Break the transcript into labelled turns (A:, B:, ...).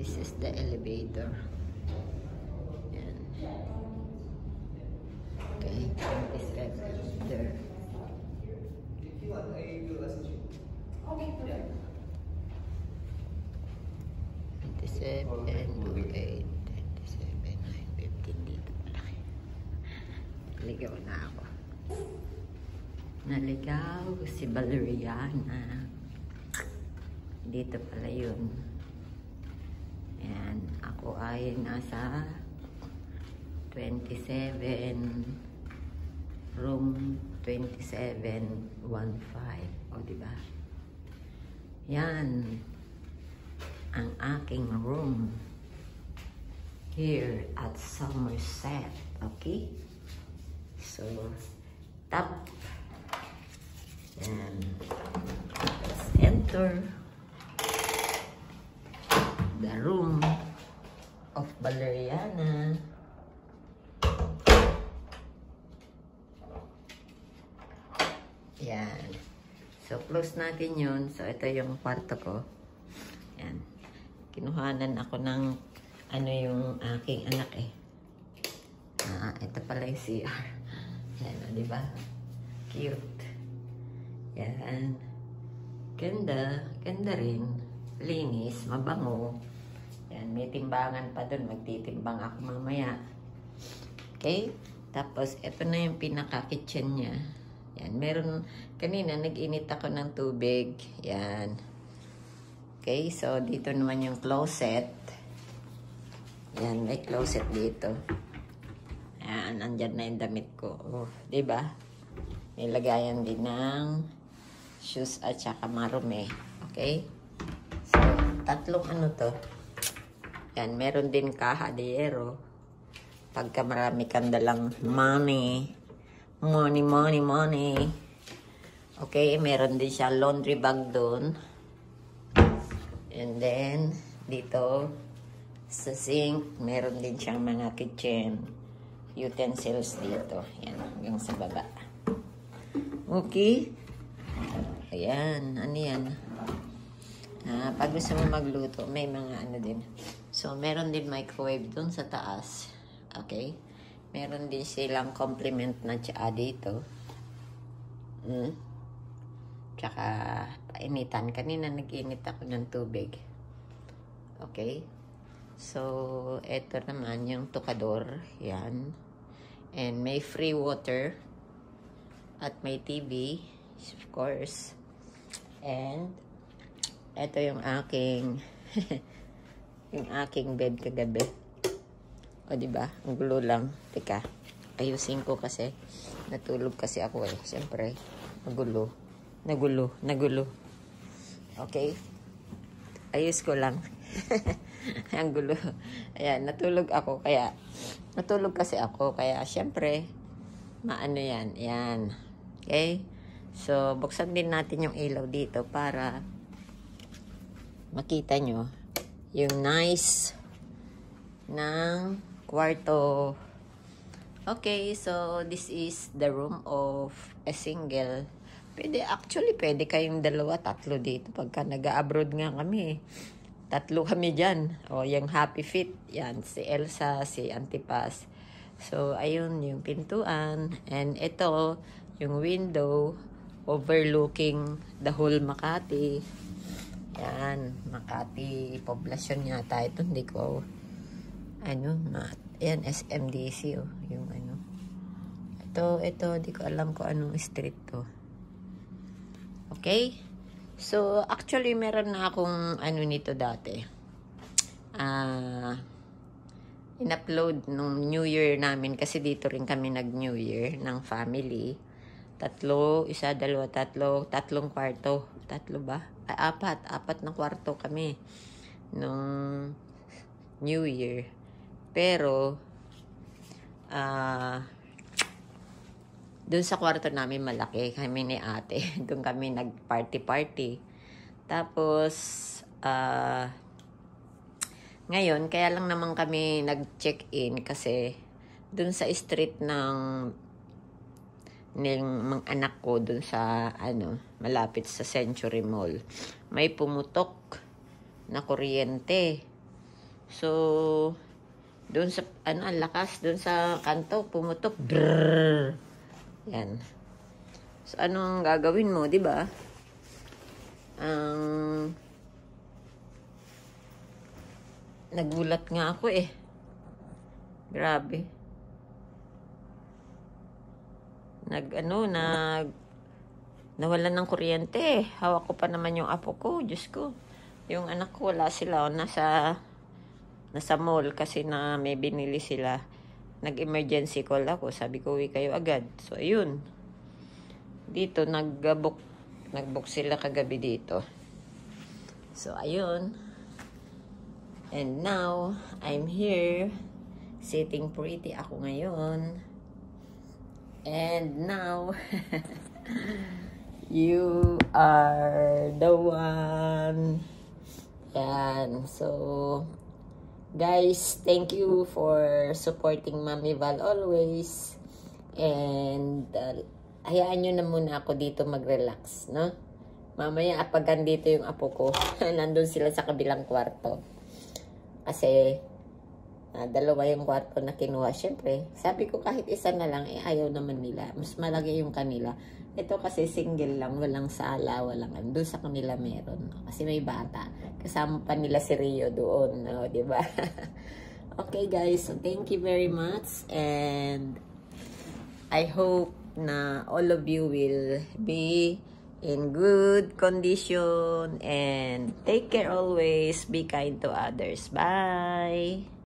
A: This is the elevator. Yan. Okay, 27 there. Okay. 27, 28, 27, 9, 15 dito pala. Naligaw na ako. Naligaw si Valeriana. Dito pala yun. Ayan, ako ay nasa 27, room 2715. O, diba? Yan ang aking room here at Somerset. Okay? So, tap. And let's enter the room of Valeriana. Yan. So, close natin yun. So, ito yung kwarto ko. Yan. Kinuhanan ako ng ano yung aking anak eh. Ito pala yung CR. Yan, diba? Cute. Yan. Ganda. Ganda rin. Linis. Mabango. Yan. May timbangan pa dun. Magtitimbang ako mamaya. Okay? Tapos, ito na yung pinaka-kitchen niya. Yan. Meron, kanina nag-init ako ng tubig. Yan. Okay, so dito naman yung closet. Yan, may closet dito. Yan, andyan na yung damit ko. Oh, diba? May lagayan din ng shoes at saka marumi. Okay? So, tatlong ano to. Yan, meron din kaha de hierro. Pagka marami kang dalang money. Money, money, money. Okay, meron din siya laundry bag doon. And then, dito, sa sink, meron din siyang mga kitchen utensils dito. Yan, hanggang sa baba. Okay. Ayan, ano yan? Pag gusto mo magluto, may mga ano din. So, meron din microwave dun sa taas. Okay? Meron din silang complement na tsaa dito. Tsaka, painitan. Kanina nag-init ako ng tubig. Okay? So, eto naman yung tukador. Yan. And may free water. At may TV. Of course. And, eto yung aking yung aking bed kagabi. O, diba? Ang gulo lang. Teka. Ayusin ko kasi. Natulog kasi ako eh. Siyempre, magulo. Nagulo. Okay? Ayos ko lang. Ang gulo. Ayan, natulog kasi ako. Kaya, syempre, maano yan. Ayan. Okay? So, buksan din natin yung ilaw dito para makita nyo yung nice ng kwarto. Okay, so, this is the room of a single. Actually, pwede kayong 2, 3 dito. Pagka nag-abroad nga kami, 3 kami dyan. O, yung Happy Fit. Yan, si Elsa, si Antipas. So, ayun, yung pintuan. And ito, yung window overlooking the whole Makati. Yan, Makati poblasyon yata. Ito, hindi ko, yan, SMDC, oh, yung ano. Ito, hindi ko alam kung anong street to. Okay? So, actually, meron na akong nito dati. In-upload nung New Year namin kasi dito rin kami nag-New Year ng family. 3, 1, 2, 3, 3 kwarto. 3 ba? 4 na kwarto kami nung New Year. Pero, doon sa kwarto namin malaki, kami ni ate. Doon kami nag-party-party. Tapos, ngayon, kaya lang naman kami nag-check-in kasi doon sa street ng mga anak ko, doon sa, malapit sa Century Mall, may pumutok na kuryente. So, doon sa, ano, ang lakas, doon sa kanto, pumutok. Brrr. Yan. So, anong gagawin mo, di ba? Nagulat nga ako eh. Grabe. Nawalan ng kuryente. Hawak ko pa naman yung apo ko. Diyos ko. Yung anak ko, wala sila. Nasa mall kasi na may binili sila. Nag-emergency call ako. Sabi ko, uwi kayo agad. So, ayun. Dito, nag-book sila kagabi dito. So, ayun. And now, I'm here. Sitting pretty ako ngayon. And now, you are the one. Yan. So, guys, thank you for supporting Mami Val always. And, hayaan nyo na muna ako dito mag-relax, no? Mamaya, pag andito yung apo ko, nandun sila sa kabilang kwarto. Kasi, dalawa yung kwarto na kinuha. Siyempre, sabi ko kahit isa na lang, ayaw naman nila. Mas malaki yung kanila. Ito kasi single lang, walang sala, walang doon sa kanila meron. Kasi may bata. Kasama pa nila si Rio doon, no? Diba? Okay guys, so thank you very much. And I hope na all of you will be in good condition and take care always. Be kind to others. Bye!